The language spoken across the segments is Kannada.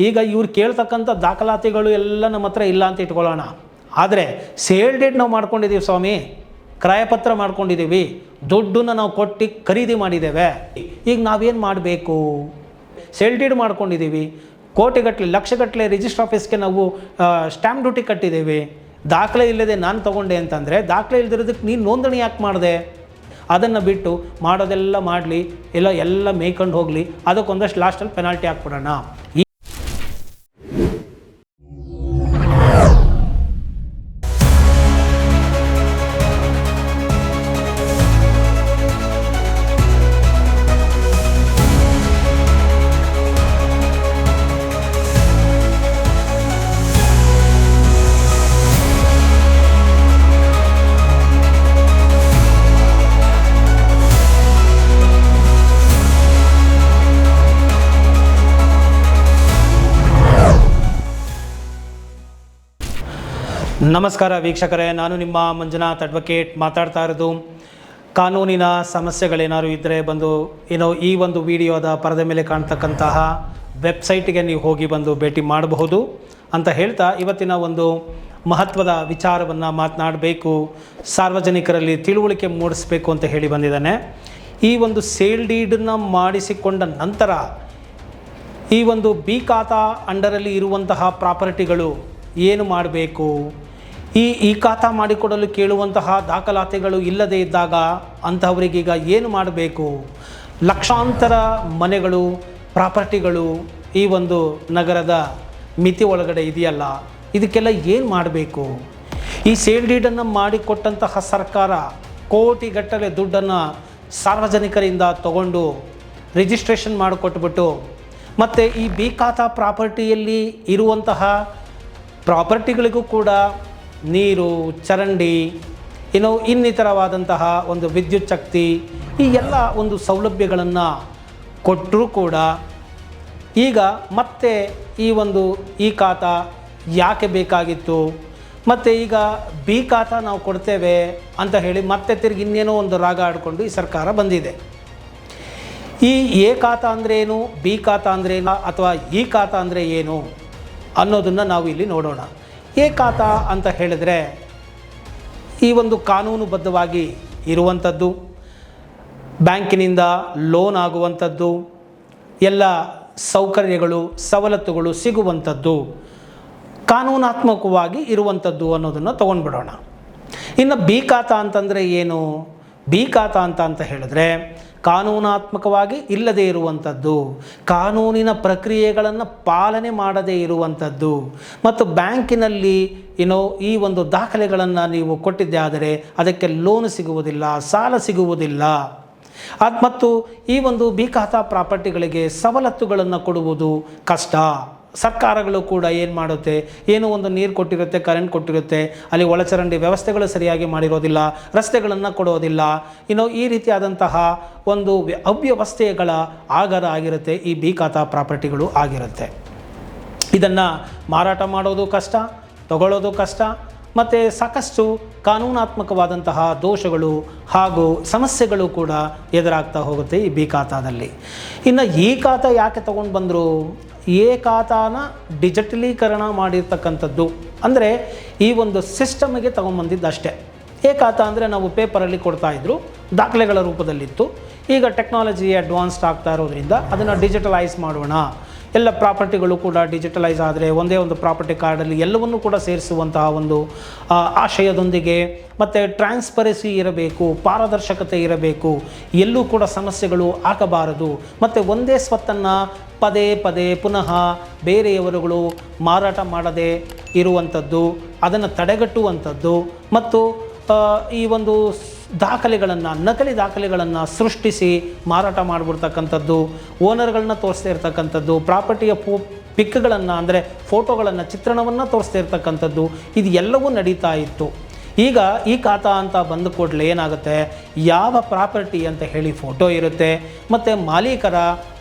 ಈಗ ಇವ್ರು ಕೇಳ್ತಕ್ಕಂಥ ದಾಖಲಾತಿಗಳು ಎಲ್ಲ ನಮ್ಮ ಹತ್ರ ಇಲ್ಲ ಅಂತ ಇಟ್ಕೊಳ್ಳೋಣ. ಆದರೆ ಸೇಲ್ ಡೀಡ್ ನಾವು ಮಾಡ್ಕೊಂಡಿದ್ದೀವಿ ಸ್ವಾಮಿ, ಕ್ರಯಪತ್ರ ಮಾಡ್ಕೊಂಡಿದ್ದೀವಿ, ದುಡ್ಡನ್ನು ನಾವು ಕೊಟ್ಟು ಖರೀದಿ ಮಾಡಿದ್ದೇವೆ. ಈಗ ನಾವೇನು ಮಾಡಬೇಕು? ಸೇಲ್ ಡೀಡ್ ಮಾಡ್ಕೊಂಡಿದ್ದೀವಿ, ಕೋಟಿಗಟ್ಟಲೆ ಲಕ್ಷಗಟ್ಟಲೆ ರಿಜಿಸ್ಟರ್ ಆಫೀಸ್ಗೆ ನಾವು ಸ್ಟ್ಯಾಂಪ್ ಡ್ಯೂಟಿ ಕಟ್ಟಿದ್ದೀವಿ, ದಾಖಲೆ ಇಲ್ಲದೆ ನಾನು ತೊಗೊಂಡೆ ಅಂತಂದರೆ ದಾಖಲೆ ಇಲ್ದಿರೋದಕ್ಕೆ ನೀನು ನೋಂದಣಿ ಯಾಕೆ ಮಾಡಿದೆ? ಅದನ್ನು ಬಿಟ್ಟು ಮಾಡೋದೆಲ್ಲ ಮಾಡಲಿ, ಎಲ್ಲ ಮೇಯ್ಕೊಂಡು ಹೋಗಲಿ, ಅದಕ್ಕೊಂದಷ್ಟು ಲಾಸ್ಟಲ್ಲಿ ಪೆನಾಲ್ಟಿ ಹಾಕ್ಬಿಡೋಣ. ನಮಸ್ಕಾರ ವೀಕ್ಷಕರೇ, ನಾನು ನಿಮ್ಮ ಮಂಜುನಾಥ್ ಅಡ್ವೊಕೇಟ್ ಮಾತಾಡ್ತಾ ಇರೋದು. ಕಾನೂನಿನ ಸಮಸ್ಯೆಗಳೇನಾದ್ರು ಇದ್ದರೆ ಬಂದು ಈ ಒಂದು ವಿಡಿಯೋದ ಪರದೆ ಮೇಲೆ ಕಾಣ್ತಕ್ಕಂತಹ ವೆಬ್ಸೈಟಿಗೆ ನೀವು ಹೋಗಿ ಬಂದು ಭೇಟಿ ಮಾಡಬಹುದು ಅಂತ ಹೇಳ್ತಾ ಇವತ್ತಿನ ಒಂದು ಮಹತ್ವದ ವಿಚಾರವನ್ನು ಮಾತನಾಡಬೇಕು, ಸಾರ್ವಜನಿಕರಲ್ಲಿ ತಿಳುವಳಿಕೆ ಮೂಡಿಸಬೇಕು ಅಂತ ಹೇಳಿ ಬಂದಿದ್ದಾನೆ. ಈ ಒಂದು ಸೇಲ್ ಡೀಡನ್ನು ಮಾಡಿಸಿಕೊಂಡ ನಂತರ ಈ ಒಂದು ಬಿ ಖಾತಾ ಅಂಡರಲ್ಲಿ ಇರುವಂತಹ ಪ್ರಾಪರ್ಟಿಗಳು ಏನು ಮಾಡಬೇಕು, ಈ ಖಾತಾ ಮಾಡಿಕೊಡಲು ಕೇಳುವಂತಹ ದಾಖಲಾತಿಗಳು ಇಲ್ಲದೇ ಇದ್ದಾಗ ಅಂಥವರಿಗೀಗ ಏನು ಮಾಡಬೇಕು, ಲಕ್ಷಾಂತರ ಮನೆಗಳು ಪ್ರಾಪರ್ಟಿಗಳು ಈ ಒಂದು ನಗರದ ಮಿತಿ ಒಳಗಡೆ ಇದೆಯಲ್ಲ, ಇದಕ್ಕೆಲ್ಲ ಏನು ಮಾಡಬೇಕು? ಈ ಸೇಲ್ ಡೀಡನ್ನು ಮಾಡಿಕೊಟ್ಟಂತಹ ಸರ್ಕಾರ ಕೋಟಿಗಟ್ಟಲೆ ದುಡ್ಡನ್ನು ಸಾರ್ವಜನಿಕರಿಂದ ತಗೊಂಡು ರಿಜಿಸ್ಟ್ರೇಷನ್ ಮಾಡಿಕೊಟ್ಬಿಟ್ಟು ಮತ್ತು ಈ ಬಿ ಖಾತಾ ಪ್ರಾಪರ್ಟಿಯಲ್ಲಿ ಇರುವಂತಹ ಪ್ರಾಪರ್ಟಿಗಳಿಗೂ ಕೂಡ ನೀರು, ಚರಂಡಿ, ಇನ್ನಿತರವಾದಂತಹ ಒಂದು ವಿದ್ಯುತ್ ಶಕ್ತಿ, ಈ ಎಲ್ಲ ಒಂದು ಸೌಲಭ್ಯಗಳನ್ನು ಕೊಟ್ಟರೂ ಕೂಡ ಈಗ ಮತ್ತೆ ಈ ಖಾತಾ ಯಾಕೆ ಬೇಕಾಗಿತ್ತು, ಮತ್ತು ಈಗ ಬಿ ಖಾತಾ ನಾವು ಕೊಡ್ತೇವೆ ಅಂತ ಹೇಳಿ ಮತ್ತೆ ತಿರುಗಿ ಇನ್ನೇನೋ ಒಂದು ರಾಗ ಆಡಿಕೊಂಡು ಈ ಸರ್ಕಾರ ಬಂದಿದೆ. ಈ ಎ ಖಾತಾ ಅಂದರೆ ಏನು, ಬಿ ಖಾತಾ ಅಂದರೆ ಏನು, ಅಥವಾ ಈ ಖಾತಾ ಅಂದರೆ ಏನು ಅನ್ನೋದನ್ನು ನಾವು ಇಲ್ಲಿ ನೋಡೋಣ. ಎ ಖಾತಾ ಅಂತ ಹೇಳಿದರೆ ಈ ಒಂದು ಕಾನೂನುಬದ್ಧವಾಗಿ ಇರುವಂಥದ್ದು, ಬ್ಯಾಂಕಿನಿಂದ ಲೋನ್ ಆಗುವಂಥದ್ದು, ಎಲ್ಲ ಸೌಕರ್ಯಗಳು ಸವಲತ್ತುಗಳು ಸಿಗುವಂಥದ್ದು, ಕಾನೂನಾತ್ಮಕವಾಗಿ ಇರುವಂಥದ್ದು ಅನ್ನೋದನ್ನು ತೊಗೊಂಡ್ಬಿಡೋಣ. ಇನ್ನು ಬಿ ಖಾತಾ ಅಂತಂದರೆ ಏನು? ಬಿ ಖಾತಾ ಅಂತ ಹೇಳಿದ್ರೆ ಕಾನೂನಾತ್ಮಕವಾಗಿ ಇಲ್ಲದೇ ಇರುವಂಥದ್ದು, ಕಾನೂನಿನ ಪ್ರಕ್ರಿಯೆಗಳನ್ನು ಪಾಲನೆ ಮಾಡದೇ ಇರುವಂಥದ್ದು, ಮತ್ತು ಬ್ಯಾಂಕಿನಲ್ಲಿ ಈ ಒಂದು ದಾಖಲೆಗಳನ್ನು ನೀವು ಕೊಟ್ಟಿದ್ದೇ ಆದರೆ ಅದಕ್ಕೆ ಲೋನ್ ಸಿಗುವುದಿಲ್ಲ, ಸಾಲ ಸಿಗುವುದಿಲ್ಲ. ಮತ್ತು ಈ ಒಂದು ಬಿ ಖಾತಾ ಪ್ರಾಪರ್ಟಿಗಳಿಗೆ ಸವಲತ್ತುಗಳನ್ನು ಕೊಡುವುದು ಕಷ್ಟ. ಸರ್ಕಾರಗಳು ಕೂಡ ಏನು ಮಾಡುತ್ತೆ, ಏನೋ ಒಂದು ನೀರು ಕೊಟ್ಟಿರುತ್ತೆ, ಕರೆಂಟ್ ಕೊಟ್ಟಿರುತ್ತೆ, ಅಲ್ಲಿ ಒಳಚರಂಡಿ ವ್ಯವಸ್ಥೆಗಳು ಸರಿಯಾಗಿ ಮಾಡಿರೋದಿಲ್ಲ, ರಸ್ತೆಗಳನ್ನು ಕೊಡೋದಿಲ್ಲ, ಈ ರೀತಿಯಾದಂತಹ ಒಂದು ಅವ್ಯವಸ್ಥೆಗಳ ಆಗರ ಆಗಿರುತ್ತೆ ಈ ಬಿ ಖಾತಾ ಪ್ರಾಪರ್ಟಿಗಳು ಆಗಿರುತ್ತೆ. ಇದನ್ನು ಮಾರಾಟ ಮಾಡೋದು ಕಷ್ಟ, ತಗೊಳ್ಳೋದು ಕಷ್ಟ, ಮತ್ತು ಸಾಕಷ್ಟು ಕಾನೂನಾತ್ಮಕವಾದಂತಹ ದೋಷಗಳು ಹಾಗೂ ಸಮಸ್ಯೆಗಳು ಕೂಡ ಎದುರಾಗ್ತಾ ಹೋಗುತ್ತೆ ಈ ಬಿ ಖಾತಾದಲ್ಲಿ. ಇನ್ನು ಈ ಖಾತಾ ಯಾಕೆ ತೊಗೊಂಡು ಬಂದರು? ಎ ಖಾತಾನ ಡಿಜಿಟಲೀಕರಣ ಮಾಡಿರ್ತಕ್ಕಂಥದ್ದು, ಅಂದರೆ ಈ ಒಂದು ಸಿಸ್ಟಮ್ಗೆ ತೊಗೊಂಬಂದಿದ್ದು ಅಷ್ಟೇ. ಎ ಖಾತಾ ಅಂದರೆ ನಾವು ಪೇಪರಲ್ಲಿ ಕೊಡ್ತಾಯಿದ್ರು, ದಾಖಲೆಗಳ ರೂಪದಲ್ಲಿತ್ತು. ಈಗ ಟೆಕ್ನಾಲಜಿ ಅಡ್ವಾನ್ಸ್ಡ್ ಆಗ್ತಾ ಇರೋದ್ರಿಂದ ಅದನ್ನು ಡಿಜಿಟಲೈಸ್ ಮಾಡೋಣ, ಎಲ್ಲ ಪ್ರಾಪರ್ಟಿಗಳು ಕೂಡ ಡಿಜಿಟಲೈಸ್ ಆದರೆ ಒಂದೇ ಒಂದು ಪ್ರಾಪರ್ಟಿ ಕಾರ್ಡಲ್ಲಿ ಎಲ್ಲವನ್ನೂ ಕೂಡ ಸೇರಿಸುವಂತಹ ಒಂದು ಆಶಯದೊಂದಿಗೆ, ಮತ್ತು ಟ್ರಾನ್ಸ್ಪರೆನ್ಸಿ ಇರಬೇಕು, ಪಾರದರ್ಶಕತೆ ಇರಬೇಕು, ಎಲ್ಲೂ ಕೂಡ ಸಮಸ್ಯೆಗಳು ಆಗಬಾರದು, ಮತ್ತು ಒಂದೇ ಸ್ವತ್ತನ್ನು ಪದೇ ಪದೇ ಪುನಃ ಬೇರೆಯವರುಗಳು ಮಾರಾಟ ಮಾಡದೇ ಇರುವಂಥದ್ದು, ಅದನ್ನು ತಡೆಗಟ್ಟುವಂಥದ್ದು, ಮತ್ತು ಈ ಒಂದು ದಾಖಲೆಗಳನ್ನು, ನಕಲಿ ದಾಖಲೆಗಳನ್ನು ಸೃಷ್ಟಿಸಿ ಮಾರಾಟ ಮಾಡಿಬಿಡ್ತಕ್ಕಂಥದ್ದು, ಓನರ್ಗಳನ್ನ ತೋರಿಸ್ತಾ ಇರ್ತಕ್ಕಂಥದ್ದು, ಪ್ರಾಪರ್ಟಿಯ ಪಿಕ್ಗಳನ್ನು ಅಂದರೆ ಫೋಟೋಗಳನ್ನು, ಚಿತ್ರಣವನ್ನು ತೋರಿಸ್ತಾ ಇರ್ತಕ್ಕಂಥದ್ದು, ಇದು ಎಲ್ಲವೂ ನಡೀತಾ ಇತ್ತು. ಈಗ ಈ ಖಾತಾ ಅಂತ ಬಂದ ಕೂಡಲೇ ಏನಾಗುತ್ತೆ, ಯಾವ ಪ್ರಾಪರ್ಟಿ ಅಂತ ಹೇಳಿ ಫೋಟೋ ಇರುತ್ತೆ, ಮತ್ತು ಮಾಲೀಕರ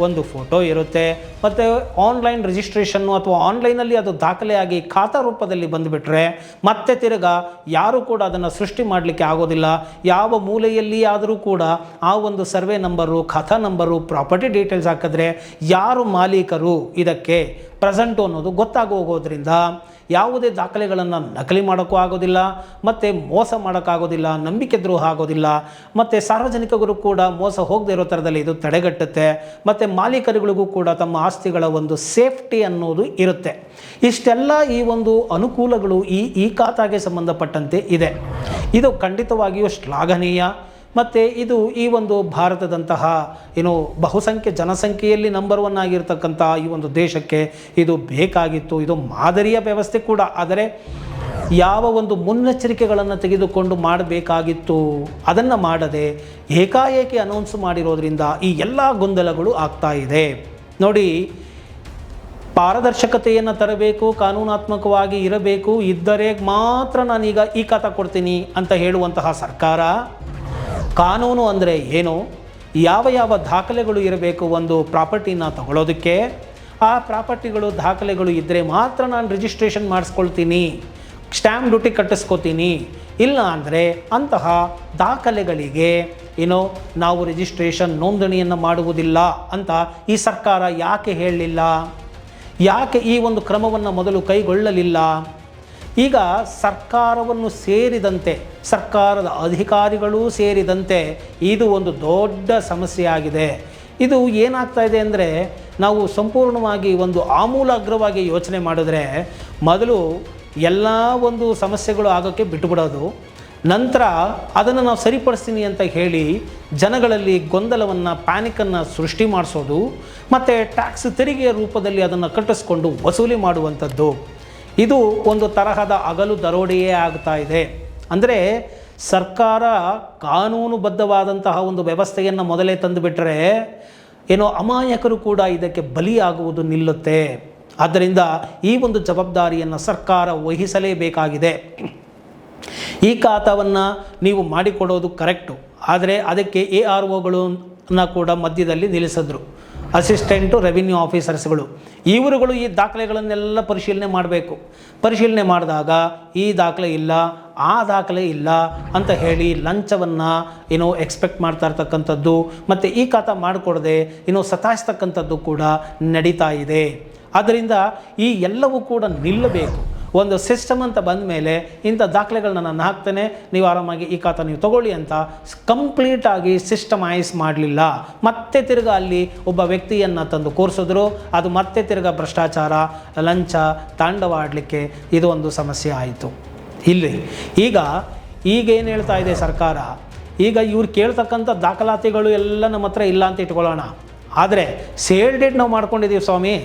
ಒಂದು ಫೋಟೋ ಇರುತ್ತೆ, ಮತ್ತು ಆನ್ಲೈನ್ ರಿಜಿಸ್ಟ್ರೇಷನ್ನು ಅಥವಾ ಆನ್ಲೈನಲ್ಲಿ ಅದು ದಾಖಲೆಯಾಗಿ ಖಾತಾ ರೂಪದಲ್ಲಿ ಬಂದುಬಿಟ್ರೆ ಮತ್ತೆ ತಿರ್ಗಾ ಯಾರೂ ಕೂಡ ಅದನ್ನು ಸೃಷ್ಟಿ ಮಾಡಲಿಕ್ಕೆ ಆಗೋದಿಲ್ಲ. ಯಾವ ಮೂಲೆಯಲ್ಲಿ ಆದರೂ ಕೂಡ ಆ ಒಂದು ಸರ್ವೆ ನಂಬರು, ಖಾತಾ ನಂಬರು, ಪ್ರಾಪರ್ಟಿ ಡೀಟೇಲ್ಸ್ ಹಾಕಿದ್ರೆ ಯಾರು ಮಾಲೀಕರು ಇದಕ್ಕೆ ಪ್ರೆಸೆಂಟು ಅನ್ನೋದು ಗೊತ್ತಾಗೋಗೋದ್ರಿಂದ ಯಾವುದೇ ದಾಖಲೆಗಳನ್ನು ನಕಲಿ ಮಾಡೋಕ್ಕೂ ಆಗೋದಿಲ್ಲ, ಮತ್ತು ಮೋಸ ಮಾಡೋಕ್ಕಾಗೋದಿಲ್ಲ, ನಂಬಿಕೆ ದ್ರೋಹ ಆಗೋದಿಲ್ಲ, ಮತ್ತು ಸಾರ್ವಜನಿಕರು ಕೂಡ ಮೋಸ ಹೋಗದೇ ಇರೋ ಥರದಲ್ಲಿ ಇದು ತಡೆಗಟ್ಟುತ್ತೆ, ಮತ್ತು ಮಾಲೀಕರುಗಳಿಗೂ ಕೂಡ ತಮ್ಮ ಆಸ್ತಿಗಳ ಒಂದು ಸೇಫ್ಟಿ ಅನ್ನೋದು ಇರುತ್ತೆ. ಇಷ್ಟೆಲ್ಲ ಈ ಒಂದು ಅನುಕೂಲಗಳು ಈ ಖಾತಾಗೆ ಸಂಬಂಧಪಟ್ಟಂತೆ ಇದೆ. ಇದು ಖಂಡಿತವಾಗಿಯೂ ಶ್ಲಾಘನೀಯ. ಮತ್ತು ಇದು ಈ ಒಂದು ಭಾರತದಂತಹ ಬಹುಸಂಖ್ಯೆ ಜನಸಂಖ್ಯೆಯಲ್ಲಿ ನಂಬರ್ 1 ಆಗಿರ್ತಕ್ಕಂಥ ಈ ಒಂದು ದೇಶಕ್ಕೆ ಇದು ಬೇಕಾಗಿತ್ತು. ಇದು ಮಾದರಿಯ ವ್ಯವಸ್ಥೆ ಕೂಡ. ಆದರೆ ಯಾವ ಒಂದು ಮುನ್ನೆಚ್ಚರಿಕೆಗಳನ್ನು ತೆಗೆದುಕೊಂಡು ಮಾಡಬೇಕಾಗಿತ್ತು ಅದನ್ನು ಮಾಡದೆ ಏಕಾಏಕಿ ಅನೌನ್ಸ್ ಮಾಡಿರೋದ್ರಿಂದ ಈ ಎಲ್ಲ ಗೊಂದಲಗಳು ಆಗ್ತಾ ಇದೆ. ನೋಡಿ, ಪಾರದರ್ಶಕತೆಯನ್ನು ತರಬೇಕು, ಕಾನೂನಾತ್ಮಕವಾಗಿ ಇರಬೇಕು, ಇದ್ದರೆ ಮಾತ್ರ ನಾನೀಗ ಈ ಖಾತಾ ಕೊಡ್ತೀನಿ ಅಂತ ಹೇಳುವಂತಹ ಸರ್ಕಾರ, ಕಾನೂನು ಅಂದರೆ ಏನು, ಯಾವ ದಾಖಲೆಗಳು ಇರಬೇಕು ಒಂದು ಪ್ರಾಪರ್ಟಿನ ತಗೊಳ್ಳೋದಕ್ಕೆ, ಆ ಪ್ರಾಪರ್ಟಿಗಳು ದಾಖಲೆಗಳು ಇದ್ದರೆ ಮಾತ್ರ ನಾನು ರಿಜಿಸ್ಟ್ರೇಷನ್ ಮಾಡಿಸ್ಕೊಳ್ತೀನಿ, ಸ್ಟ್ಯಾಂಪ್ ಡ್ಯೂಟಿ ಕಟ್ಟಿಸ್ಕೊತೀನಿ, ಇಲ್ಲ ಅಂದರೆ ಅಂತಹ ದಾಖಲೆಗಳಿಗೆ ನಾವು ರಿಜಿಸ್ಟ್ರೇಷನ್ ನೋಂದಣಿಯನ್ನು ಮಾಡುವುದಿಲ್ಲ ಅಂತ ಈ ಸರ್ಕಾರ ಯಾಕೆ ಹೇಳಲಿಲ್ಲ? ಯಾಕೆ ಈ ಒಂದು ಕ್ರಮವನ್ನು ಮೊದಲು ಕೈಗೊಳ್ಳಲಿಲ್ಲ? ಈಗ ಸರ್ಕಾರವನ್ನು ಸೇರಿದಂತೆ, ಸರ್ಕಾರದ ಅಧಿಕಾರಿಗಳೂ ಸೇರಿದಂತೆ ಇದು ಒಂದು ದೊಡ್ಡ ಸಮಸ್ಯೆಯಾಗಿದೆ. ಇದು ಏನಾಗ್ತಾ ಇದೆ ಅಂದರೆ, ನಾವು ಸಂಪೂರ್ಣವಾಗಿ ಒಂದು ಆಮೂಲಾಗ್ರವಾಗಿ ಯೋಚನೆ ಮಾಡಿದ್ರೆ ಮೊದಲು ಎಲ್ಲ ಒಂದು ಸಮಸ್ಯೆಗಳು ಆಗೋಕ್ಕೆ ಬಿಟ್ಟುಬಿಡೋದು, ನಂತರ ಅದನ್ನು ನಾವು ಸರಿಪಡಿಸ್ತೀನಿ ಅಂತ ಹೇಳಿ ಜನಗಳಲ್ಲಿ ಗೊಂದಲವನ್ನು, ಪ್ಯಾನಿಕನ್ನು ಸೃಷ್ಟಿ ಮಾಡಿಸೋದು, ಮತ್ತು ಟ್ಯಾಕ್ಸ್ ತೆರಿಗೆಯ ರೂಪದಲ್ಲಿ ಅದನ್ನು ಕಟ್ಟಿಸ್ಕೊಂಡು ವಸೂಲಿ ಮಾಡುವಂಥದ್ದು. ಇದು ಒಂದು ತರಹದ ಹಗಲು ದರೋಡೆಯೇ ಆಗ್ತಾ ಇದೆ. ಅಂದರೆ ಸರ್ಕಾರ ಕಾನೂನುಬದ್ಧವಾದಂತಹ ಒಂದು ವ್ಯವಸ್ಥೆಯನ್ನು ಮೊದಲೇ ತಂದುಬಿಟ್ರೆ ಅಮಾಯಕರು ಕೂಡ ಇದಕ್ಕೆ ಬಲಿಯಾಗುವುದು ನಿಲ್ಲುತ್ತೆ. ಆದ್ದರಿಂದ ಈ ಒಂದು ಜವಾಬ್ದಾರಿಯನ್ನು ಸರ್ಕಾರ ವಹಿಸಲೇಬೇಕಾಗಿದೆ. ಈ ಖಾತಾವನ್ನು ನೀವು ಮಾಡಿಕೊಡೋದು ಕರೆಕ್ಟು, ಆದರೆ ಅದಕ್ಕೆ AROಗಳನ್ನ ಕೂಡ ಮಧ್ಯದಲ್ಲಿ ನಿಲ್ಲಿಸಿದ್ರು, ಅಸಿಸ್ಟೆಂಟು ರೆವಿನ್ಯೂ ಆಫೀಸರ್ಸ್ಗಳು. ಇವರುಗಳು ಈ ದಾಖಲೆಗಳನ್ನೆಲ್ಲ ಪರಿಶೀಲನೆ ಮಾಡಬೇಕು. ಪರಿಶೀಲನೆ ಮಾಡಿದಾಗ ಈ ದಾಖಲೆ ಇಲ್ಲ, ಆ ದಾಖಲೆ ಇಲ್ಲ ಅಂತ ಹೇಳಿ ಲಂಚವನ್ನು ಎಕ್ಸ್ಪೆಕ್ಟ್ ಮಾಡ್ತಾ ಇರ್ತಕ್ಕಂಥದ್ದು, ಮತ್ತು ಈ ಖಾತಾ ಮಾಡಿಕೊಡದೆ ಸತಾಯಿಸ್ತಕ್ಕಂಥದ್ದು ಕೂಡ ನಡೀತಾ ಇದೆ. ಆದ್ದರಿಂದ ಈ ಎಲ್ಲವೂ ಕೂಡ ನಿಲ್ಲಬೇಕು. ಒಂದು ಸಿಸ್ಟಮ್ ಅಂತ ಬಂದ ಮೇಲೆ ಇಂಥ ದಾಖಲೆಗಳನ್ನ ನಾನು ಹಾಕ್ತೇನೆ, ನೀವು ಆರಾಮಾಗಿ ಈ ಖಾತಾ ನೀವು ತೊಗೊಳ್ಳಿ ಅಂತ ಕಂಪ್ಲೀಟಾಗಿ ಸಿಸ್ಟಮೈಸ್ ಮಾಡಲಿಲ್ಲ. ಮತ್ತೆ ತಿರ್ಗ ಅಲ್ಲಿ ಒಬ್ಬ ವ್ಯಕ್ತಿಯನ್ನು ತಂದು ಕೂರಿಸಿದ್ರು, ಅದು ಮತ್ತೆ ತಿರ್ಗ ಭ್ರಷ್ಟಾಚಾರ, ಲಂಚ ತಾಂಡವಾಡಲಿಕ್ಕೆ ಇದು ಒಂದು ಸಮಸ್ಯೆ ಆಯಿತು. ಇಲ್ಲಿ ಈಗೇನು ಹೇಳ್ತಾ ಇದೆ ಸರ್ಕಾರ, ಈಗ ಇವ್ರು ಕೇಳ್ತಕ್ಕಂಥ ದಾಖಲಾತಿಗಳು ಎಲ್ಲ ನಮ್ಮ ಹತ್ರ ಇಲ್ಲ ಅಂತ ಇಟ್ಕೊಳ್ಳೋಣ, ಆದರೆ ಸೇಲ್ ಡೇಟ್ ನಾವು ಮಾಡ್ಕೊಂಡಿದ್ದೀವಿ ಸ್ವಾಮಿ,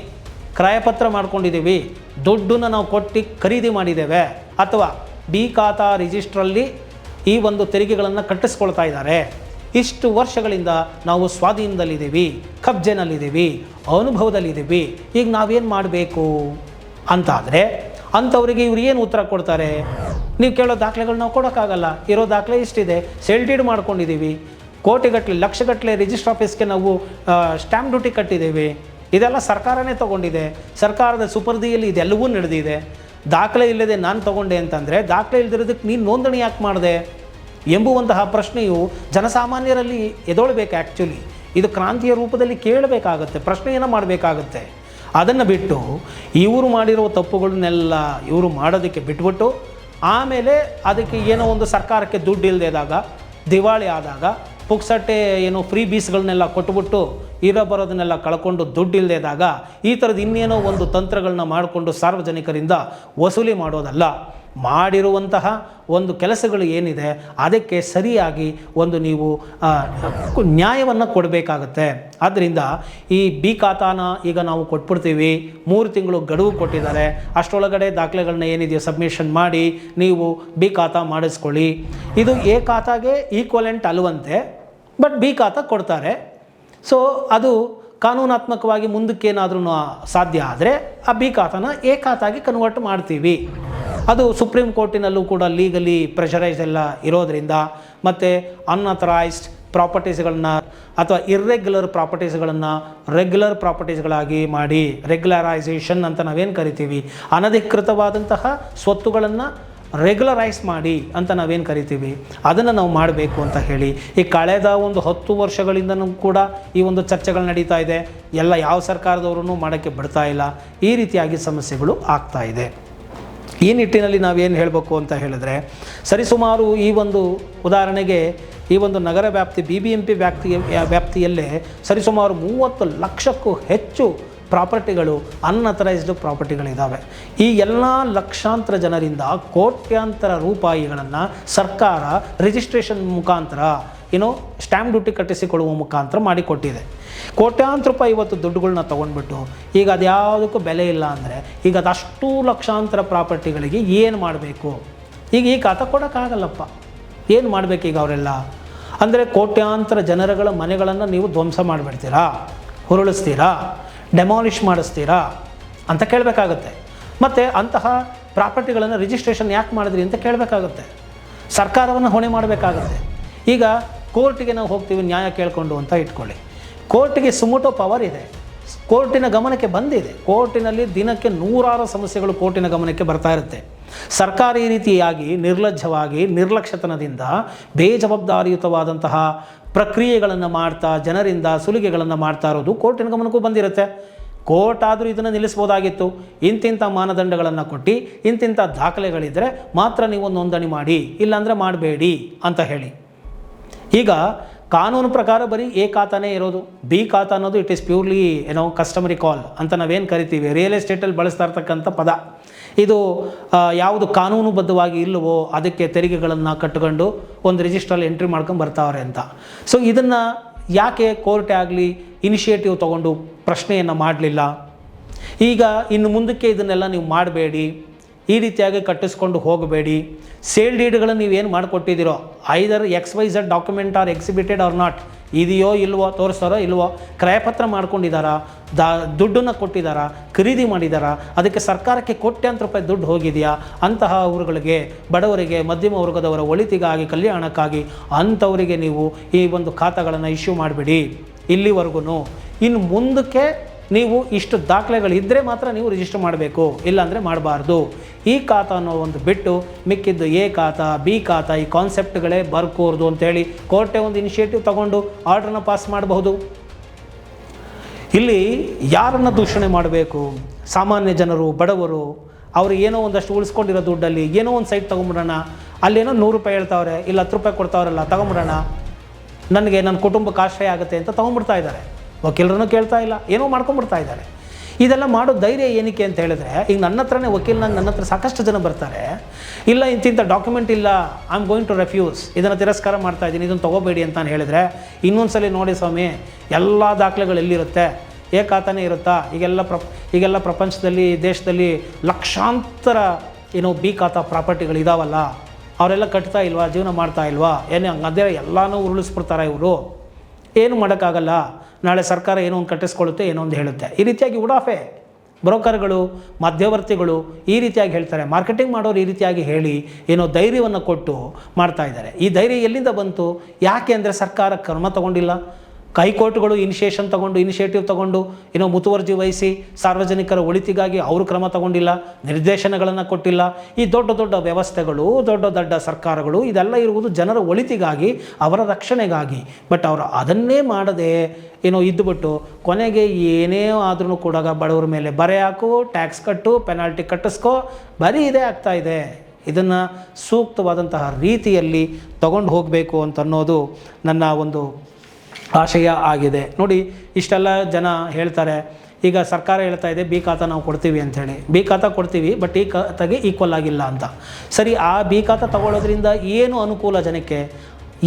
ಕ್ರಯಪತ್ರ ಮಾಡ್ಕೊಂಡಿದ್ದೀವಿ, ದುಡ್ಡನ್ನು ನಾವು ಕೊಟ್ಟು ಖರೀದಿ ಮಾಡಿದ್ದೇವೆ, ಅಥವಾ ಬಿ ಖಾತಾ ರಿಜಿಸ್ಟ್ರಲ್ಲಿ ಈ ಒಂದು ತೆರಿಗೆಗಳನ್ನು ಕಟ್ಟಿಸ್ಕೊಳ್ತಾ ಇದ್ದಾರೆ, ಇಷ್ಟು ವರ್ಷಗಳಿಂದ ನಾವು ಸ್ವಾಧೀನದಲ್ಲಿದ್ದೀವಿ, ಕಬ್ಜೆನಲ್ಲಿದ್ದೀವಿ, ಅನುಭವದಲ್ಲಿದ್ದೀವಿ, ಈಗ ನಾವೇನು ಮಾಡಬೇಕು ಅಂತಾದರೆ ಅಂಥವರಿಗೆ ಇವ್ರು ಏನು ಉತ್ತರ ಕೊಡ್ತಾರೆ? ನೀವು ಕೇಳೋ ದಾಖಲೆಗಳು ನಾವು ಕೊಡೋಕ್ಕಾಗಲ್ಲ, ಇರೋ ದಾಖಲೆ ಇಷ್ಟಿದೆ, ಸೇಲ್ ಡೀಡ್ ಮಾಡ್ಕೊಂಡಿದ್ದೀವಿ, ಕೋಟಿಗಟ್ಟಲೆ ಲಕ್ಷಗಟ್ಟಲೆ ರಿಜಿಸ್ಟರ್ ಆಫೀಸ್ಗೆ ನಾವು ಸ್ಟ್ಯಾಂಪ್ ಡ್ಯೂಟಿ ಕಟ್ಟಿದ್ದೇವೆ, ಇದೆಲ್ಲ ಸರ್ಕಾರನೇ ತೊಗೊಂಡಿದೆ, ಸರ್ಕಾರದ ಸುಪರ್ದಿಯಲ್ಲಿ ಇದೆಲ್ಲವೂ ನಡೆದಿದೆ, ದಾಖಲೆ ಇಲ್ಲದೆ ನಾನು ತೊಗೊಂಡೆ ಅಂತಂದರೆ ದಾಖಲೆ ಇಲ್ಲದಿರೋದಕ್ಕೆ ನೀನು ನೋಂದಣಿ ಯಾಕೆ ಮಾಡಿದೆ ಎಂಬುವಂತಹ ಪ್ರಶ್ನೆಯು ಜನಸಾಮಾನ್ಯರಲ್ಲಿ ಎದೊಳ್ಬೇಕು. ಆ್ಯಕ್ಚುಲಿ ಇದು ಕ್ರಾಂತಿಯ ರೂಪದಲ್ಲಿ ಕೇಳಬೇಕಾಗತ್ತೆ, ಪ್ರಶ್ನೆಯನ್ನು ಮಾಡಬೇಕಾಗತ್ತೆ. ಅದನ್ನು ಬಿಟ್ಟು ಇವರು ಮಾಡಿರೋ ತಪ್ಪುಗಳನ್ನೆಲ್ಲ ಇವರು ಮಾಡೋದಕ್ಕೆ ಬಿಟ್ಬಿಟ್ಟು ಆಮೇಲೆ ಅದಕ್ಕೆ ಏನೋ ಒಂದು ಸರ್ಕಾರಕ್ಕೆ ದುಡ್ಡು ಇಲ್ಲದಾಗ, ದಿವಾಳಿ ಆದಾಗ ಪುಕ್ಸಟ್ಟೆ ಫ್ರೀ ಬೀಸ್ಗಳನ್ನೆಲ್ಲ ಕೊಟ್ಬಿಟ್ಟು ಬರೋದನ್ನೆಲ್ಲ ಕಳ್ಕೊಂಡು ದುಡ್ಡು ಇಲ್ಲದಾಗ ಈ ಥರದ್ದು ಇನ್ನೇನೋ ಒಂದು ತಂತ್ರಗಳನ್ನ ಮಾಡಿಕೊಂಡು ಸಾರ್ವಜನಿಕರಿಂದ ವಸೂಲಿ ಮಾಡೋದಲ್ಲ, ಮಾಡಿರುವಂತಹ ಒಂದು ಕೆಲಸಗಳು ಏನಿದೆ ಅದಕ್ಕೆ ಸರಿಯಾಗಿ ಒಂದು ನೀವು ನ್ಯಾಯವನ್ನು ಕೊಡಬೇಕಾಗತ್ತೆ. ಆದ್ದರಿಂದ ಈ ಬಿ ಖಾತಾನ ಈಗ ನಾವು ಕೊಟ್ಬಿಡ್ತೀವಿ, 3 ತಿಂಗಳು ಗಡುವು ಕೊಟ್ಟಿದ್ದಾರೆ, ಅಷ್ಟರೊಳಗಡೆ ದಾಖಲೆಗಳನ್ನ ಏನಿದೆಯೋ ಸಬ್ಮಿಷನ್ ಮಾಡಿ ನೀವು ಬಿ ಖಾತಾ ಮಾಡಿಸ್ಕೊಳ್ಳಿ. ಇದು ಎ ಖಾತಾಗೆ ಈಕ್ವಲೆಂಟ್ ಅಲ್ವಂತೆ, ಬಟ್ ಬಿ ಖಾತಾ ಕೊಡ್ತಾರೆ. ಸೊ ಅದು ಕಾನೂನಾತ್ಮಕವಾಗಿ ಮುಂದಕ್ಕೇನಾದ್ರೂ ಸಾಧ್ಯ ಆದರೆ ಆ ಬಿ ಖಾತಾನ ಎ ಖಾತಾಗೆ ಕನ್ವರ್ಟ್ ಮಾಡ್ತೀವಿ. ಅದು ಸುಪ್ರೀಂ ಕೋರ್ಟಿನಲ್ಲೂ ಕೂಡ ಲೀಗಲಿ ಪ್ರೆಷರೈಸ್ ಎಲ್ಲ ಇರೋದರಿಂದ, ಮತ್ತು ಅನ್ಅಥರೈಸ್ಡ್ ಪ್ರಾಪರ್ಟೀಸ್ಗಳನ್ನ ಅಥವಾ ಇರ್ರೆಗ್ಯುಲರ್ ಪ್ರಾಪರ್ಟೀಸ್ಗಳನ್ನು ರೆಗ್ಯುಲರ್ ಪ್ರಾಪರ್ಟೀಸ್ಗಳಾಗಿ ಮಾಡಿ, ರೆಗ್ಯುಲರೈಸೇಷನ್ ಅಂತ ನಾವೇನು ಕರಿತೀವಿ, ಅನಧಿಕೃತವಾದಂತಹ ಸ್ವತ್ತುಗಳನ್ನು ರೆಗ್ಯುಲರೈಸ್ ಮಾಡಿ ಅಂತ ನಾವೇನು ಕರಿತೀವಿ, ಅದನ್ನು ನಾವು ಮಾಡಬೇಕು ಅಂತ ಹೇಳಿ ಈ ಕಳೆದ ಒಂದು 10 ವರ್ಷಗಳಿಂದನೂ ಕೂಡ ಈ ಒಂದು ಚರ್ಚೆಗಳು ನಡೀತಾ ಇದೆ. ಯಾವ ಸರ್ಕಾರದವರು ಮಾಡೋಕ್ಕೆ ಬಿಡ್ತಾ ಇಲ್ಲ. ಈ ರೀತಿಯಾಗಿ ಸಮಸ್ಯೆಗಳು ಆಗ್ತಾ ಇದೆ. ಈ ನಿಟ್ಟಿನಲ್ಲಿ ನಾವೇನು ಹೇಳಬೇಕು ಅಂತ ಹೇಳಿದ್ರೆ, ಸರಿಸುಮಾರು ಈ ಒಂದು ಉದಾಹರಣೆಗೆ ಈ ಒಂದು ನಗರ ವ್ಯಾಪ್ತಿ BBMP ವ್ಯಾಪ್ತಿಯಲ್ಲೇ ಸರಿಸುಮಾರು 30 ಲಕ್ಷಕ್ಕೂ ಹೆಚ್ಚು ಪ್ರಾಪರ್ಟಿಗಳು ಅನ್ಅಥರೈಸ್ಡ್ ಪ್ರಾಪರ್ಟಿಗಳಿದ್ದಾವೆ. ಈ ಎಲ್ಲ ಲಕ್ಷಾಂತರ ಜನರಿಂದ ಕೋಟ್ಯಾಂತರ ರೂಪಾಯಿಗಳನ್ನು ಸರ್ಕಾರ ರಿಜಿಸ್ಟ್ರೇಷನ್ ಮುಖಾಂತರ ಸ್ಟ್ಯಾಂಪ್ ಡ್ಯೂಟಿ ಕಟ್ಟಿಸಿಕೊಳ್ಳುವ ಮುಖಾಂತರ ಮಾಡಿಕೊಟ್ಟಿದೆ. ಕೋಟ್ಯಾಂತರ ರೂಪಾಯಿ ಇವತ್ತು ದುಡ್ಡುಗಳನ್ನ ತೊಗೊಂಡ್ಬಿಟ್ಟು ಈಗ ಅದು ಯಾವುದಕ್ಕೂ ಬೆಲೆ ಇಲ್ಲ ಅಂದರೆ ಈಗ ಅದಷ್ಟು ಲಕ್ಷಾಂತರ ಪ್ರಾಪರ್ಟಿಗಳಿಗೆ ಏನು ಮಾಡಬೇಕು? ಈಗ ಈ ಖಾತಾ ಕೊಡೋಕ್ಕಾಗಲ್ಲಪ್ಪ. ಏನು ಮಾಡಬೇಕು ಈಗ ಅವರೆಲ್ಲ ಅಂದರೆ? ಕೋಟ್ಯಾಂತರ ಜನರುಗಳ ಮನೆಗಳನ್ನು ನೀವು ಧ್ವಂಸ ಮಾಡಿಬಿಡ್ತೀರಾ, ಉರುಳಿಸ್ತೀರಾ, ಡೆಮಾಲಿಷ್ ಮಾಡಿಸ್ತೀರಾ ಅಂತ ಕೇಳಬೇಕಾಗುತ್ತೆ. ಮತ್ತು ಅಂತಹ ಪ್ರಾಪರ್ಟಿಗಳನ್ನು ರಿಜಿಸ್ಟ್ರೇಷನ್ ಯಾಕೆ ಮಾಡಿದ್ರಿ ಅಂತ ಕೇಳಬೇಕಾಗುತ್ತೆ. ಸರ್ಕಾರವನ್ನು ಹೊಣೆ ಮಾಡಬೇಕಾಗುತ್ತೆ. ಈಗ ಕೋರ್ಟಿಗೆ ನಾವು ಹೋಗ್ತೀವಿ ನ್ಯಾಯ ಕೇಳಿಕೊಂಡು ಅಂತ ಇಟ್ಕೊಳ್ಳಿ. ಕೋರ್ಟಿಗೆ ಸುಮೋಟೋ ಪವರ್ ಇದೆ, ಕೋರ್ಟಿನ ಗಮನಕ್ಕೆ ಬಂದಿದೆ. ಕೋರ್ಟಿನಲ್ಲಿ ದಿನಕ್ಕೆ ನೂರಾರು ಸಮಸ್ಯೆಗಳು ಕೋರ್ಟಿನ ಗಮನಕ್ಕೆ ಬರ್ತಾ ಇರುತ್ತೆ. ಸರ್ಕಾರ ಈ ರೀತಿಯಾಗಿ ನಿರ್ಲಜ್ಜವಾಗಿ ನಿರ್ಲಕ್ಷ್ಯತನದಿಂದ ಬೇಜವಾಬ್ದಾರಿಯುತವಾದಂತಹ ಪ್ರಕ್ರಿಯೆಗಳನ್ನು ಮಾಡ್ತಾ ಜನರಿಂದ ಸುಲಿಗೆಗಳನ್ನು ಮಾಡ್ತಾ ಇರೋದು ಕೋರ್ಟಿನ ಗಮನಕ್ಕೂ ಬಂದಿರುತ್ತೆ. ಕೋರ್ಟ್ ಆದರೂ ಇದನ್ನು ನಿಲ್ಲಿಸ್ಬೋದಾಗಿತ್ತು. ಇಂತಿಂಥ ಮಾನದಂಡಗಳನ್ನು ಕೊಟ್ಟು ಇಂತಿಂಥ ದಾಖಲೆಗಳಿದ್ದರೆ ಮಾತ್ರ ನೀವು ನೋಂದಣಿ ಮಾಡಿ, ಇಲ್ಲಾಂದರೆ ಮಾಡಬೇಡಿ ಅಂತ ಹೇಳಿ. ಈಗ ಕಾನೂನು ಪ್ರಕಾರ ಬರೀ ಎ ಖಾತಾನೇ ಇರೋದು. ಬಿ ಖಾತಾ ಅನ್ನೋದು ಇಟ್ ಈಸ್ ಪ್ಯೂರ್ಲಿ ಕಸ್ಟಮರಿ ಕಾಲ್ ಅಂತ ನಾವೇನು ಕರಿತೀವಿ, ರಿಯಲ್ ಎಸ್ಟೇಟಲ್ಲಿ ಬಳಸ್ತಾ ಇರ್ತಕ್ಕಂಥ ಪದ. ಇದು ಯಾವುದು ಕಾನೂನುಬದ್ಧವಾಗಿ ಇಲ್ಲವೋ ಅದಕ್ಕೆ ತೆರಿಗೆಗಳನ್ನು ಕಟ್ಟಿಕೊಂಡು ಒಂದು ರಿಜಿಸ್ಟ್ರಲ್ಲಿ ಎಂಟ್ರಿ ಮಾಡ್ಕೊಂಡು ಬರ್ತಾವ್ರೆ ಅಂತ. ಸೊ ಇದನ್ನು ಯಾಕೆ ಕೋರ್ಟೇ ಆಗಲಿ ಇನಿಷಿಯೇಟಿವ್ ತೊಗೊಂಡು ಪ್ರಶ್ನೆಯನ್ನು ಮಾಡಲಿಲ್ಲ? ಈಗ ಇನ್ನು ಮುಂದಕ್ಕೆ ಇದನ್ನೆಲ್ಲ ನೀವು ಮಾಡಬೇಡಿ, ಈ ರೀತಿಯಾಗಿ ಕಟ್ಟಿಸ್ಕೊಂಡು ಹೋಗಬೇಡಿ. ಸೇಲ್ ಡೀಡ್ಗಳನ್ನು ನೀವೇನು ಮಾಡಿಕೊಟ್ಟಿದ್ದೀರೋ either XYZ document are exhibited or not, ಇದೆಯೋ ಇಲ್ವೋ, ತೋರಿಸ್ತಾರೋ ಇಲ್ವೋ, ಕ್ರಯಪತ್ರ ಮಾಡ್ಕೊಂಡಿದ್ದಾರಾ, ದುಡ್ಡನ್ನು ಕೊಟ್ಟಿದ್ದಾರಾ, ಖರೀದಿ ಮಾಡಿದ್ದಾರಾ, ಅದಕ್ಕೆ ಸರ್ಕಾರಕ್ಕೆ ಕೋಟ್ಯಾಂತರ ರೂಪಾಯಿ ದುಡ್ಡು ಹೋಗಿದೆಯಾ, ಅಂತಹ ಊರುಗಳಿಗೆ, ಬಡವರಿಗೆ, ಮಧ್ಯಮ ವರ್ಗದವರ ಒಳಿತಿಗಾಗಿ, ಕಲ್ಯಾಣಕ್ಕಾಗಿ ಅಂಥವರಿಗೆ ನೀವು ಈ ಒಂದು ಖಾತಾಗಳನ್ನು ಇಶ್ಯೂ ಮಾಡಿಬಿಡಿ. ಇಲ್ಲಿವರೆಗೂ ಇನ್ನು ಮುಂದಕ್ಕೆ ನೀವು ಇಷ್ಟು ದಾಖಲೆಗಳಿದ್ದರೆ ಮಾತ್ರ ನೀವು ರಿಜಿಸ್ಟರ್ ಮಾಡಬೇಕು, ಇಲ್ಲಾಂದರೆ ಮಾಡಬಾರ್ದು. ಈ ಖಾತಾ ಅನ್ನೋ ಒಂದು ಬಿಟ್ಟು ಮಿಕ್ಕಿದ್ದು ಎ ಖಾತಾ, ಬಿ ಖಾತಾ, ಈ ಕಾನ್ಸೆಪ್ಟ್ಗಳೇ ಬರ್ಕೋರ್ದು ಅಂತೇಳಿ ಕೋರ್ಟೇ ಒಂದು ಇನಿಷಿಯೇಟಿವ್ ತಗೊಂಡು ಆರ್ಡ್ರನ್ನ ಪಾಸ್ ಮಾಡಬಹುದು. ಇಲ್ಲಿ ಯಾರನ್ನು ದೂಷಣೆ ಮಾಡಬೇಕು? ಸಾಮಾನ್ಯ ಜನರು, ಬಡವರು, ಅವರು ಏನೋ ಒಂದಷ್ಟು ಉಳಿಸ್ಕೊಂಡಿರೋ ದುಡ್ಡಲ್ಲಿ ಏನೋ ಒಂದು ಸೈಟ್ ತೊಗೊಂಬಿಡೋಣ, ಅಲ್ಲೇನೋ 100 ರೂಪಾಯಿ ಹೇಳ್ತಾವ್ರೆ, ಇಲ್ಲ 10 ರೂಪಾಯಿ ಕೊಡ್ತಾವ್ರಲ್ಲ, ತೊಗೊಂಬಿಡೋಣ, ನನಗೆ ನನ್ನ ಕುಟುಂಬಕ್ಕೆ ಆಶ್ರಯ ಆಗುತ್ತೆ ಅಂತ ತೊಗೊಂಡ್ಬಿಡ್ತಾ ಇದ್ದಾರೆ. ವಕೀಲರನ್ನು ಕೇಳ್ತಾ ಇಲ್ಲ, ಏನೋ ಮಾಡ್ಕೊಂಡ್ಬಿಡ್ತಾ ಇದ್ದಾರೆ. ಇದೆಲ್ಲ ಮಾಡೋ ಧೈರ್ಯ ಏನಕ್ಕೆ ಅಂತ ಹೇಳಿದ್ರೆ, ಈಗ ನನ್ನ ಹತ್ರನೇ ವಕೀಲನಾಗಿ ನನ್ನ ಹತ್ರ ಸಾಕಷ್ಟು ಜನ ಬರ್ತಾರೆ, ಇಲ್ಲ ಇಂತಿಂಥ ಡಾಕ್ಯುಮೆಂಟ್ ಇಲ್ಲ, I am going to refuse, ಇದನ್ನು ತಿರಸ್ಕಾರ ಮಾಡ್ತಾ ಇದ್ದೀನಿ, ಇದನ್ನು ತೊಗೋಬೇಡಿ ಅಂತ ಹೇಳಿದರೆ, ಇನ್ನೊಂದು ಸಲ ನೋಡಿ ಸ್ವಾಮಿ ಎಲ್ಲ ದಾಖಲೆಗಳು ಎಲ್ಲಿರುತ್ತೆ, ಖಾತಾನೇ ಇರುತ್ತಾ? ಈಗೆಲ್ಲ ಪ್ರಪಂಚದಲ್ಲಿ, ದೇಶದಲ್ಲಿ ಲಕ್ಷಾಂತರ ಬಿ ಖಾತಾ ಪ್ರಾಪರ್ಟಿಗಳು ಇದಾವಲ್ಲ, ಅವರೆಲ್ಲ ಕಟ್ತಾ ಇಲ್ವಾ, ಜೀವನ ಮಾಡ್ತಾ ಇಲ್ವಾ, ಅದೇ ಎಲ್ಲನೂ ಉರುಳಿಸ್ಬಿಡ್ತಾರೆ ಇವರು. ಏನು ಮಾಡೋಕ್ಕಾಗಲ್ಲ, ನಾಳೆ ಸರ್ಕಾರ ಏನೋ ಒಂದು ಕಟ್ಟಿಸ್ಕೊಳ್ಳುತ್ತೆ, ಏನೋ ಒಂದು ಹೇಳುತ್ತೆ. ಈ ರೀತಿಯಾಗಿ ಉಡಾಫೆ ಬ್ರೋಕರ್ಗಳು, ಮಧ್ಯವರ್ತಿಗಳು ಈ ರೀತಿಯಾಗಿ ಹೇಳ್ತಾರೆ. ಮಾರ್ಕೆಟಿಂಗ್ ಮಾಡೋರು ಈ ರೀತಿಯಾಗಿ ಹೇಳಿ ಧೈರ್ಯವನ್ನು ಕೊಟ್ಟು ಮಾಡ್ತಾ ಇದ್ದಾರೆ. ಈ ಧೈರ್ಯ ಎಲ್ಲಿಂದ ಬಂತು? ಯಾಕೆ ಅಂದರೆ ಸರ್ಕಾರ ಕ್ರಮ ತಗೊಂಡಿಲ್ಲ. ಹೈಕೋರ್ಟ್ಗಳು ಇನಿಷಿಯೇಟಿವ್ ತಗೊಂಡು ಮುತುವರ್ಜಿ ವಹಿಸಿ ಸಾರ್ವಜನಿಕರ ಒಳಿತಿಗಾಗಿ ಅವರು ಕ್ರಮ ತಗೊಂಡಿಲ್ಲ, ನಿರ್ದೇಶನಗಳನ್ನು ಕೊಟ್ಟಿಲ್ಲ. ಈ ದೊಡ್ಡ ದೊಡ್ಡ ವ್ಯವಸ್ಥೆಗಳು, ದೊಡ್ಡ ದೊಡ್ಡ ಸರ್ಕಾರಗಳು ಇದೆಲ್ಲ ಇರುವುದು ಜನರ ಒಳಿತಿಗಾಗಿ, ಅವರ ರಕ್ಷಣೆಗಾಗಿ. ಬಟ್ ಅವರು ಅದನ್ನೇ ಮಾಡದೆ ಇದ್ದುಬಿಟ್ಟು ಕೊನೆಗೆ ಏನೇ ಆದ್ರೂ ಕೂಡ ಬಡವರ ಮೇಲೆ ಬರೆ ಹಾಕು, ಟ್ಯಾಕ್ಸ್ ಕಟ್ಟು, ಪೆನಾಲ್ಟಿ ಕಟ್ಟಿಸ್ಕೋ, ಬರೀ ಇದೇ ಆಗ್ತಾ ಇದೆ. ಇದನ್ನು ಸೂಕ್ತವಾದಂತಹ ರೀತಿಯಲ್ಲಿ ತಗೊಂಡು ಹೋಗಬೇಕು ಅಂತನ್ನೋದು ನನ್ನ ಒಂದು ಆಶಯ ಆಗಿದೆ. ನೋಡಿ, ಇಷ್ಟೆಲ್ಲ ಜನ ಹೇಳ್ತಾರೆ, ಈಗ ಸರ್ಕಾರ ಹೇಳ್ತಾ ಇದೆ ಬಿ ಖಾತಾ ನಾವು ಕೊಡ್ತೀವಿ ಅಂಥೇಳಿ. ಬಿ ಖಾತಾ ಕೊಡ್ತೀವಿ, ಬಟ್ ಈ ಖಾತಾಗೆ ಈಕ್ವಲ್ ಆಗಿಲ್ಲ ಅಂತ. ಸರಿ, ಆ ಬಿ ಖಾತಾ ತಗೊಳ್ಳೋದ್ರಿಂದ ಏನು ಅನುಕೂಲ ಜನಕ್ಕೆ?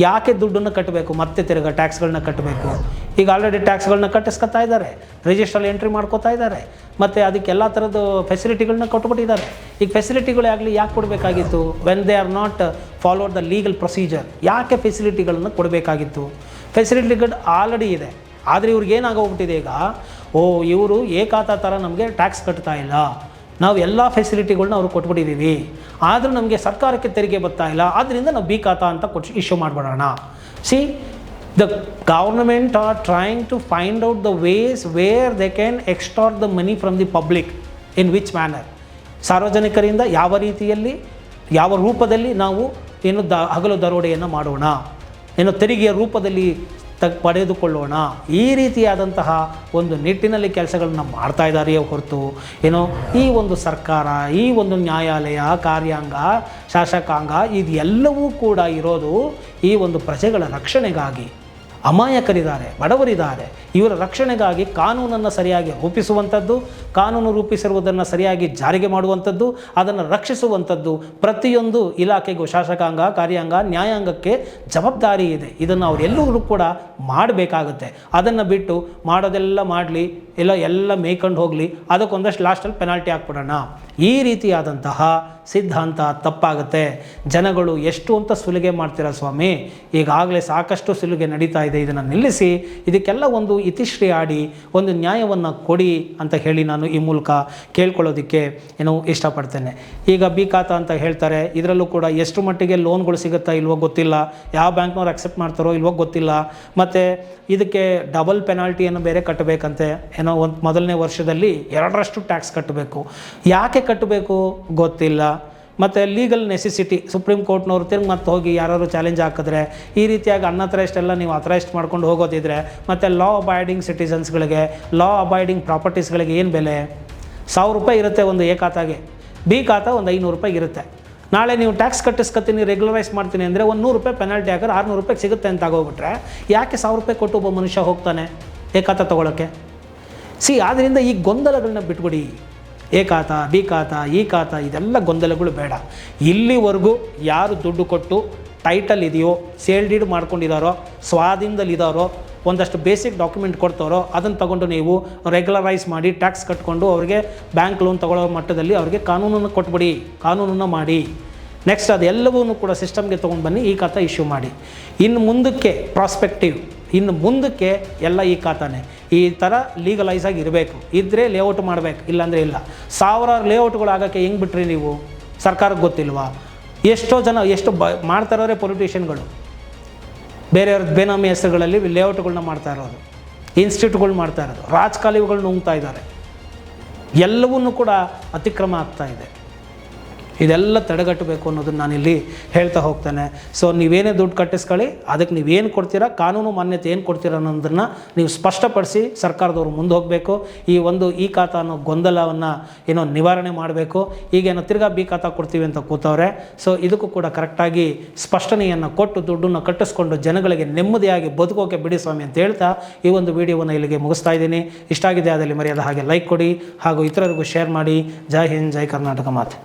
ಯಾಕೆ ದುಡ್ಡನ್ನು ಕಟ್ಟಬೇಕು, ಮತ್ತೆ ತಿರ್ಗ ಟ್ಯಾಕ್ಸ್ಗಳನ್ನ ಕಟ್ಟಬೇಕು? ಈಗ ಆಲ್ರೆಡಿ ಟ್ಯಾಕ್ಸ್ಗಳನ್ನ ಕಟ್ಟಿಸ್ಕೊತಾ ಇದ್ದಾರೆ, ರಿಜಿಸ್ಟ್ರಲ್ಲಿ ಎಂಟ್ರಿ ಮಾಡ್ಕೋತಾ ಇದ್ದಾರೆ, ಮತ್ತು ಅದಕ್ಕೆ ಎಲ್ಲ ಥರದ್ದು ಫೆಸಿಲಿಟಿಗಳನ್ನ ಕೊಟ್ಬಿಟ್ಟಿದ್ದಾರೆ. ಈಗ ಫೆಸಿಲಿಟಿಗಳೇ ಆಗಲಿ ಯಾಕೆ ಕೊಡಬೇಕಾಗಿತ್ತು? When they are not followed the legal procedure, ಯಾಕೆ ಫೆಸಿಲಿಟಿಗಳನ್ನು ಕೊಡಬೇಕಾಗಿತ್ತು? ಫೆಸಿಲಿಟಿಗಳು ಆಲ್ರೆಡಿ ಇದೆ. ಆದರೆ ಇವ್ರಿಗೇನಾಗೋಗ್ಬಿಟ್ಟಿದೆ ಈಗ, ಇವರು ಖಾತಾ ಥರ ನಮಗೆ ಟ್ಯಾಕ್ಸ್ ಕಟ್ತಾ ಇಲ್ಲ, ನಾವು ಎಲ್ಲ ಫೆಸಿಲಿಟಿಗಳನ್ನ ಅವ್ರು ಕೊಟ್ಬಿಟ್ಟಿದ್ದೀವಿ, ಆದರೂ ನಮಗೆ ಸರ್ಕಾರಕ್ಕೆ ತೆರಿಗೆ ಬರ್ತಾ ಇಲ್ಲ, ಆದ್ದರಿಂದ ನಾವು ಬಿ ಖಾತಾ ಅಂತ ಇಶ್ಯೂ ಮಾಡಿಬಿಡೋಣ. See, the government are trying to find out the ways where they can extort the money from the public. In which manner? ಸಾರ್ವಜನಿಕರಿಂದ ಯಾವ ರೀತಿಯಲ್ಲಿ, ಯಾವ ರೂಪದಲ್ಲಿ ನಾವು ಏನು ಹಗಲು ದರೋಡೆಯನ್ನು ಮಾಡೋಣ, ಏನು ತೆರಿಗೆಯ ರೂಪದಲ್ಲಿ ಪಡೆದುಕೊಳ್ಳೋಣ, ಈ ರೀತಿಯಾದಂತಹ ಒಂದು ನಿಟ್ಟಿನಲ್ಲಿ ಕೆಲಸಗಳನ್ನ ಮಾಡ್ತಾ ಇದ್ದಾರೆಯೇ ಹೊರತು ಏನೋ ಈ ಒಂದು ಸರ್ಕಾರ, ಈ ಒಂದು ನ್ಯಾಯಾಲಯ, ಕಾರ್ಯಾಂಗ, ಶಾಸಕಾಂಗ ಇದೆಲ್ಲವೂ ಕೂಡ ಇರೋದು ಈ ಒಂದು ಪ್ರಜೆಗಳ ರಕ್ಷಣೆಗಾಗಿ. ಅಮಾಯಕರಿದ್ದಾರೆ, ಬಡವರಿದ್ದಾರೆ, ಇವರ ರಕ್ಷಣೆಗಾಗಿ ಕಾನೂನನ್ನು ಸರಿಯಾಗಿ ರೂಪಿಸುವಂಥದ್ದು, ಕಾನೂನು ರೂಪಿಸಿರುವುದನ್ನು ಸರಿಯಾಗಿ ಜಾರಿಗೆ ಮಾಡುವಂಥದ್ದು, ಅದನ್ನು ರಕ್ಷಿಸುವಂಥದ್ದು ಪ್ರತಿಯೊಂದು ಇಲಾಖೆಗೂ, ಶಾಸಕಾಂಗ, ಕಾರ್ಯಾಂಗ, ನ್ಯಾಯಾಂಗಕ್ಕೆ ಜವಾಬ್ದಾರಿ ಇದೆ. ಇದನ್ನು ಅವರೆಲ್ಲರೂ ಕೂಡ ಮಾಡಬೇಕಾಗುತ್ತೆ. ಅದನ್ನು ಬಿಟ್ಟು ಮಾಡೋದೆಲ್ಲ ಮಾಡಲಿ, ಎಲ್ಲ ಮೇಯ್ಕೊಂಡು ಹೋಗಲಿ, ಅದಕ್ಕೊಂದಷ್ಟು ಲಾಸ್ಟಲ್ಲಿ ಪೆನಾಲ್ಟಿ ಹಾಕ್ಬಿಡೋಣ, ಈ ರೀತಿಯಾದಂತಹ ಸಿದ್ಧಾಂತ ತಪ್ಪಾಗುತ್ತೆ. ಜನಗಳು ಎಷ್ಟು ಅಂತ ಸುಲಿಗೆ ಮಾಡ್ತೀರಾ ಸ್ವಾಮಿ? ಈಗಾಗಲೇ ಸಾಕಷ್ಟು ಸುಲಿಗೆ ನಡೀತಾ ಇದೆ. ಇದನ್ನು ನಿಲ್ಲಿಸಿ, ಇದಕ್ಕೆಲ್ಲ ಒಂದು ಇತಿಶ್ರೀ ಆಡಿ ಒಂದು ನ್ಯಾಯವನ್ನು ಕೊಡಿ ಅಂತ ಹೇಳಿ ನಾನು ಈ ಮೂಲಕ ಕೇಳ್ಕೊಳ್ಳೋದಕ್ಕೆ ಇಷ್ಟಪಡ್ತೇನೆ. ಈಗ ಬಿ ಖಾತಾ ಅಂತ ಹೇಳ್ತಾರೆ, ಇದರಲ್ಲೂ ಕೂಡ ಎಷ್ಟು ಮಟ್ಟಿಗೆ ಲೋನ್ಗಳು ಸಿಗುತ್ತಾ ಇಲ್ವೋ ಗೊತ್ತಿಲ್ಲ, ಯಾವ ಬ್ಯಾಂಕ್ನವ್ರು ಅಕ್ಸೆಪ್ಟ್ ಮಾಡ್ತಾರೋ ಇಲ್ವೋ ಗೊತ್ತಿಲ್ಲ. ಮತ್ತು ಇದಕ್ಕೆ ಡಬಲ್ ಪೆನಾಲ್ಟಿಯನ್ನು ಬೇರೆ ಕಟ್ಟಬೇಕಂತೆ, ಒಂದು ಮೊದಲನೇ ವರ್ಷದಲ್ಲಿ 2ರಷ್ಟು ಟ್ಯಾಕ್ಸ್ ಕಟ್ಟಬೇಕು. ಯಾಕೆ ಕಟ್ಟಬೇಕು ಗೊತ್ತಿಲ್ಲ. ಮತ್ತು ಲೀಗಲ್ ನೆಸೆಸಿಟಿ, ಸುಪ್ರೀಂ ಕೋರ್ಟ್ನವ್ರು ತಿರ್ಗಿ ಮತ್ತೆ ಹೋಗಿ ಯಾರು ಚಾಲೆಂಜ್ ಹಾಕಿದ್ರೆ, ಈ ರೀತಿಯಾಗಿ ಅನ್ಅಥರೈಸ್ಡ್ ಎಲ್ಲ ನೀವು ಅಥರೈಸ್ಡ್ ಮಾಡ್ಕೊಂಡು ಹೋಗೋದಿದ್ರೆ, ಮತ್ತು ಲಾ ಅಬೈಡಿಂಗ್ ಸಿಟಿಸನ್ಸ್ಗಳಿಗೆ, ಲಾ ಅಬೈಡಿಂಗ್ ಪ್ರಾಪರ್ಟೀಸ್ಗಳಿಗೆ ಏನು ಬೆಲೆ? 1000 ರೂಪಾಯಿ ಇರುತ್ತೆ ಒಂದು ಎ ಖಾತಾಗೆ, ಬಿ ಖಾತಾ ಒಂದು 500 ರೂಪಾಯಿ ಇರುತ್ತೆ. ನಾಳೆ ನೀವು ಟ್ಯಾಕ್ಸ್ ಕಟ್ಟಿಸ್ಕೊತೀನಿ, ರೆಗ್ಯುಲರೈಸ್ ಮಾಡ್ತೀನಿ ಅಂದರೆ ಒಂದು 100 ರೂಪಾಯಿ ಪೆನಾಲ್ಟಿ ಹಾಕಿದ್ರೆ 600 ರೂಪಾಯಿಗೆ ಸಿಗುತ್ತೆ ಅಂತ ಆಗೋಗ್ಬಿಟ್ರೆ ಯಾಕೆ 1000 ರೂಪಾಯಿ ಕೊಟ್ಟು ಒಬ್ಬ ಮನುಷ್ಯ ಹೋಗ್ತಾನೆ ಎ ಖಾತಾ ತೊಗೊಳಕ್ಕೆ? ಆದ್ದರಿಂದ ಈ ಗೊಂದಲಗಳನ್ನ ಬಿಟ್ಬಿಡಿ. ಎ ಖಾತಾ, ಬಿ ಖಾತಾ, ಈ ಖಾತಾ, ಇದೆಲ್ಲ ಗೊಂದಲಗಳು ಬೇಡ. ಇಲ್ಲಿವರೆಗೂ ಯಾರು ದುಡ್ಡು ಕೊಟ್ಟು ಟೈಟಲ್ ಇದೆಯೋ, ಸೇಲ್ ಡೀಡ್ ಮಾಡ್ಕೊಂಡಿದ್ದಾರೋ, ಸ್ವಾಧೀನದಲ್ಲಿದ್ದಾರೋ, ಒಂದಷ್ಟು ಬೇಸಿಕ್ ಡಾಕ್ಯುಮೆಂಟ್ ಕೊಡ್ತಾರೋ ಅದನ್ನು ತಗೊಂಡು ನೀವು ರೆಗ್ಯುಲರೈಸ್ ಮಾಡಿ ಟ್ಯಾಕ್ಸ್ ಕಟ್ಕೊಂಡು ಅವ್ರಿಗೆ ಬ್ಯಾಂಕ್ ಲೋನ್ ತೊಗೊಳ್ಳೋ ಮಟ್ಟದಲ್ಲಿ ಅವ್ರಿಗೆ ಕಾನೂನನ್ನು ಕೊಟ್ಬಿಡಿ, ಕಾನೂನನ್ನು ಮಾಡಿ. ನೆಕ್ಸ್ಟ್ ಅದೆಲ್ಲವೂ ಕೂಡ ಸಿಸ್ಟಮ್ಗೆ ತೊಗೊಂಡು ಬನ್ನಿ, ಈ ಖಾತಾ ಇಶ್ಯೂ ಮಾಡಿ. ಇನ್ನು ಮುಂದಕ್ಕೆ ಪ್ರಾಸ್ಪೆಕ್ಟಿವ್, ಇನ್ನು ಮುಂದಕ್ಕೆ ಎಲ್ಲ ಈ ಖಾತಾನೇ ಈ ಥರ ಲೀಗಲೈಸ್ ಆಗಿ ಇರಬೇಕು. ಇದ್ದರೆ ಲೇಔಟ್ ಮಾಡಬೇಕು, ಇಲ್ಲಾಂದರೆ ಇಲ್ಲ. ಸಾವಿರಾರು ಲೇಔಟ್ಗಳು ಆಗೋಕ್ಕೆ ಹೆಂಗೆ ಬಿಟ್ರಿ ನೀವು? ಸರ್ಕಾರಕ್ಕೆ ಗೊತ್ತಿಲ್ವಾ? ಎಷ್ಟೋ ಜನ ಮಾಡ್ತಾರೋರೆ ಪೊಲಿಟಿಷಿಯನ್ಗಳು ಬೇರೆಯವ್ರ ಬೇನಾಮಿ ಹೆಸರುಗಳಲ್ಲಿ ಲೇಔಟ್ಗಳನ್ನ ಮಾಡ್ತಾ ಇರೋದು, ಇನ್ಸ್ಟಿಟ್ಯೂಟ್ಗಳು ಮಾಡ್ತಾ ಇರೋದು, ರಾಜಕಾಲುವೆಗಳು ನುಂಗ್ತಾ ಇದ್ದಾರೆ. ಎಲ್ಲವನ್ನೂ ಕೂಡ ಅತಿಕ್ರಮ ಆಗ್ತಾ ಇದೆ. ಇದೆಲ್ಲ ತಡೆಗಟ್ಟಬೇಕು ಅನ್ನೋದನ್ನು ನಾನಿಲ್ಲಿ ಹೇಳ್ತಾ ಹೋಗ್ತೇನೆ. ಸೊ ನೀವೇನೇ ದುಡ್ಡು ಕಟ್ಟಿಸ್ಕೊಳ್ಳಿ, ಅದಕ್ಕೆ ನೀವೇನು ಕೊಡ್ತೀರಾ, ಕಾನೂನು ಮಾನ್ಯತೆ ಏನು ಕೊಡ್ತೀರಾ ಅನ್ನೋದನ್ನು ನೀವು ಸ್ಪಷ್ಟಪಡಿಸಿ ಸರ್ಕಾರದವರು ಮುಂದೆ ಹೋಗಬೇಕು. ಈ ಖಾತಾ ಅನ್ನೋ ಗೊಂದಲವನ್ನು ನಿವಾರಣೆ ಮಾಡಬೇಕು. ಈಗೇನೋ ತಿರ್ಗಾ ಬಿ ಖಾತಾ ಕೊಡ್ತೀವಿ ಅಂತ ಕೂತವ್ರೆ. ಸೊ ಇದಕ್ಕೂ ಕೂಡ ಕರೆಕ್ಟಾಗಿ ಸ್ಪಷ್ಟನೆಯನ್ನು ಕೊಟ್ಟು ದುಡ್ಡನ್ನು ಕಟ್ಟಿಸ್ಕೊಂಡು ಜನಗಳಿಗೆ ನೆಮ್ಮದಿಯಾಗಿ ಬದುಕೋಕೆ ಬಿಡಿ ಸ್ವಾಮಿ ಅಂತ ಹೇಳ್ತಾ ಈ ಒಂದು ವಿಡಿಯೋವನ್ನು ಇಲ್ಲಿಗೆ ಮುಗಿಸ್ತಾ ಇದ್ದೀನಿ. ಇಷ್ಟ ಆಗಿದೆ ಆದಲ್ಲಿ ಮರ್ಯಾದೆ ಹಾಗೆ ಲೈಕ್ ಕೊಡಿ ಹಾಗೂ ಇತರರಿಗೂ ಶೇರ್ ಮಾಡಿ. ಜೈ ಹಿಂದ್, ಜೈ ಕರ್ನಾಟಕ ಮಾತೆ.